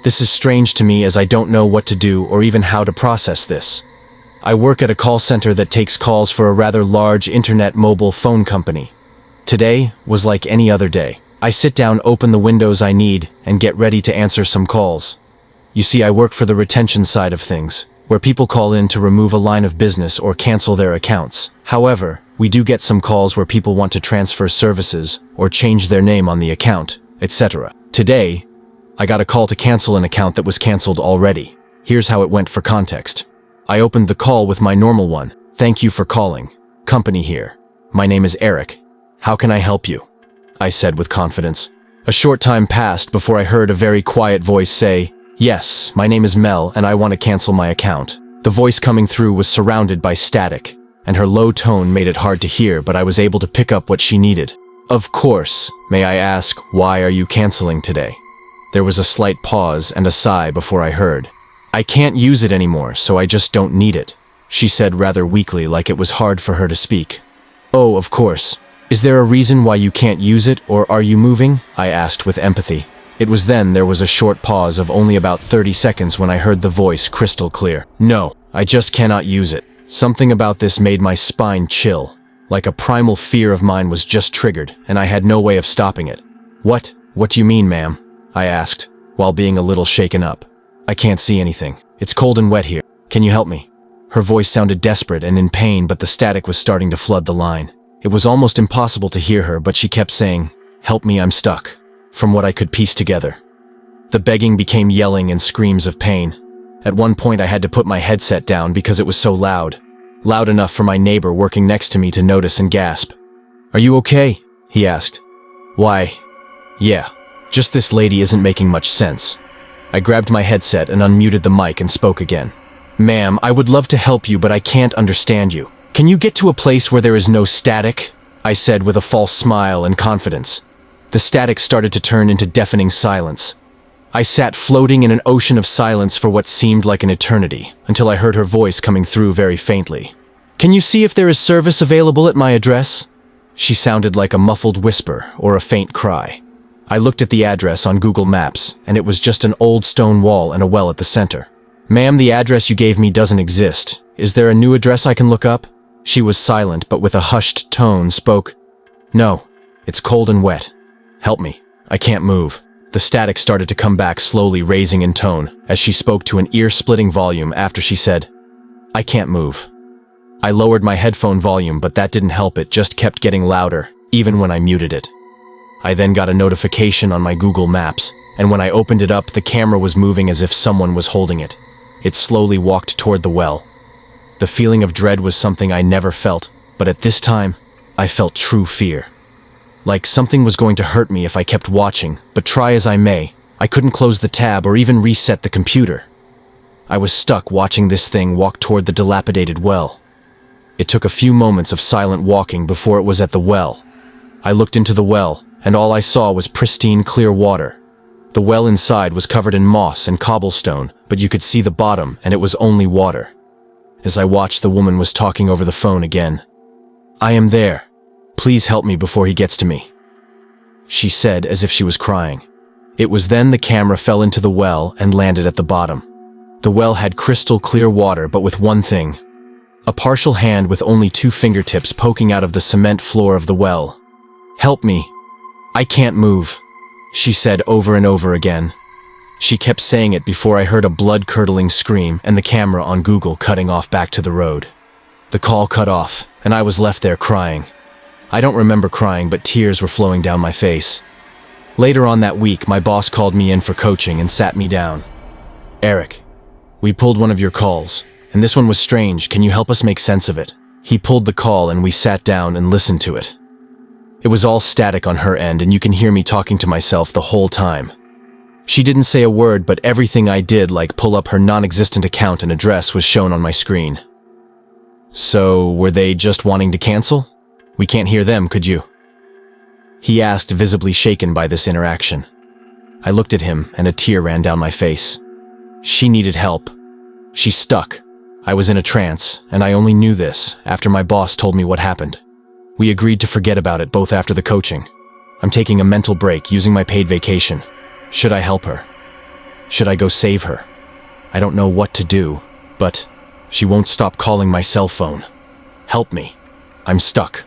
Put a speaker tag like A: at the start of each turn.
A: This is strange to me as I don't know what to do or even how to process this. I work at a call center that takes calls for a rather large internet mobile phone company. Today was like any other day. I sit down, open the windows I need, and get ready to answer some calls. You see, I work for the retention side of things, where people call in to remove a line of business or cancel their accounts. However, we do get some calls where people want to transfer services or change their name on the account, etc. Today, I got a call to cancel an account that was canceled already. Here's how it went for context. I opened the call with my normal one. Thank you for calling. Company here. My name is Eric. How can I help you? I said with confidence. A short time passed before I heard a very quiet voice say, "Yes, my name is Mel and I want to cancel my account." The voice coming through was surrounded by static, and her low tone made it hard to hear, but I was able to pick up what she needed. "Of course. May I ask, why are you canceling today?" There was a slight pause and a sigh before I heard, "I can't use it anymore, so I just don't need it," she said rather weakly, like it was hard for her to speak. "Oh, of course. Is there a reason why you can't use it, or are you moving?" I asked with empathy. It was then there was a short pause of only about 30 seconds when I heard the voice crystal clear. "No, I just cannot use it." Something about this made my spine chill, like a primal fear of mine was just triggered, and I had no way of stopping it. What do you mean, ma'am?" I asked, while being a little shaken up. "I can't see anything. It's cold and wet here. Can you help me?" Her voice sounded desperate and in pain, but the static was starting to flood the line. It was almost impossible to hear her, but she kept saying, "Help me, I'm stuck," from what I could piece together. The begging became yelling and screams of pain. At one point I had to put my headset down because it was so loud. Loud enough for my neighbor working next to me to notice and gasp. "Are you okay?" he asked. "Why, yeah, just this lady isn't making much sense." I grabbed my headset and unmuted the mic and spoke again. "Ma'am, I would love to help you, but I can't understand you. Can you get to a place where there is no static?" I said with a false smile and confidence. The static started to turn into deafening silence. I sat floating in an ocean of silence for what seemed like an eternity, until I heard her voice coming through very faintly. "Can you see if there is service available at my address?" She sounded like a muffled whisper or a faint cry. I looked at the address on Google Maps, and it was just an old stone wall and a well at the center. "Ma'am, the address you gave me doesn't exist. Is there a new address I can look up?" She was silent, but with a hushed tone spoke, "No, it's cold and wet. Help me. I can't move." The static started to come back, slowly raising in tone, as she spoke to an ear-splitting volume after she said, "I can't move." I lowered my headphone volume, but that didn't help. It just kept getting louder, even when I muted it. I then got a notification on my Google Maps, and when I opened it up, the camera was moving as if someone was holding it. It slowly walked toward the well. The feeling of dread was something I never felt, but at this time, I felt true fear. Like something was going to hurt me if I kept watching, but try as I may, I couldn't close the tab or even reset the computer. I was stuck watching this thing walk toward the dilapidated well. It took a few moments of silent walking before it was at the well. I looked into the well, and all I saw was pristine, clear water. The well inside was covered in moss and cobblestone, but you could see the bottom, and it was only water. As I watched, the woman was talking over the phone again. "I am there. Please help me before he gets to me," she said as if she was crying. It was then the camera fell into the well and landed at the bottom. The well had crystal clear water, but with one thing. A partial hand with only 2 fingertips poking out of the cement floor of the well. "Help me. I can't move," she said over and over again. She kept saying it before I heard a blood-curdling scream and the camera on Google cutting off back to the road. The call cut off, and I was left there crying. I don't remember crying, but tears were flowing down my face. Later on that week, my boss called me in for coaching and sat me down. "Eric, we pulled one of your calls, and this one was strange. Can you help us make sense of it?" He pulled the call and we sat down and listened to it. It was all static on her end, and you can hear me talking to myself the whole time. She didn't say a word, but everything I did, like pull up her non-existent account and address, was shown on my screen. "So, were they just wanting to cancel? We can't hear them, could you?" he asked, visibly shaken by this interaction. I looked at him, and a tear ran down my face. She needed help. She's stuck. I was in a trance, and I only knew this after my boss told me what happened. We agreed to forget about it both after the coaching. I'm taking a mental break, using my paid vacation. Should I help her? Should I go save her? I don't know what to do, but she won't stop calling my cell phone. Help me. I'm stuck.